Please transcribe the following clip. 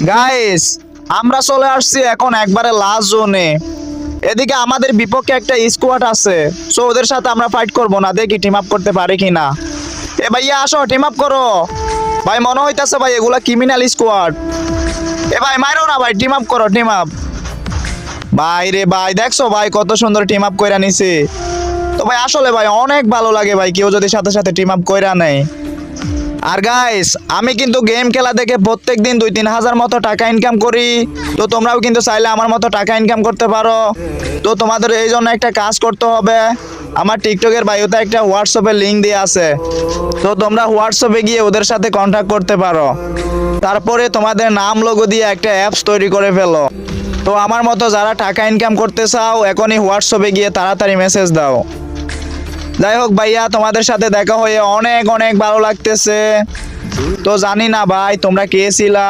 Guys, আমরা চলে আসছি এখন একবারে লাস্ট জোনে। এদিকে আমাদের বিপক্ষে একটা স্কোয়াড আছে, সো ওদের সাথে আমরা ফাইট করব না, দেখি টিম আপ করতে পারি কিনা। এ ভাইয়া আসো, টিম আপ করো। ভাই মনে হইতাছে ভাই এগুলা ক্রিমিনাল স্কোয়াড। এ ভাই মারো না ভাই, টিম আপ করো, টিম আপ। ভাই রে ভাই, দেখছো ভাই কত সুন্দর টিম আপ কইরা নিছি। তো ভাই আসলে ভাই অনেক ভালো লাগে ভাই কেউ যদি সাথে সাথে টিম আপ কইরা নেয়। আর গাইস, আমি কিন্তু গেম খেলা দেখে প্রত্যেকদিন 2-3 হাজার মতো টাকা ইনকাম করি। তো তোমরাও কিন্তু চাইলে আমার মতো টাকা ইনকাম করতে পারো। তো তোমাদের এই জন্য একটা কাজ করতে হবে, আমার টিকটকের বায়োতে একটা হোয়াটসঅ্যাপের লিঙ্ক দিয়ে আছে। তো তোমরা হোয়াটসঅ্যাপে গিয়ে ওদের সাথে কন্ট্যাক্ট করতে পারো। তারপরে তোমাদের নাম লোগো দিয়ে একটা অ্যাপস তৈরি করে ফেলো। তো আমার মতো যারা টাকা ইনকাম করতে চাও, এখনই হোয়াটসঅ্যাপে গিয়ে তাড়াতাড়ি মেসেজ দাও। যাই হোক ভাইয়া, তোমাদের সাথে দেখা হয়ে অনেক অনেক ভালো লাগতেছে। তো জানি না ভাই তোমরা কে ছিলা।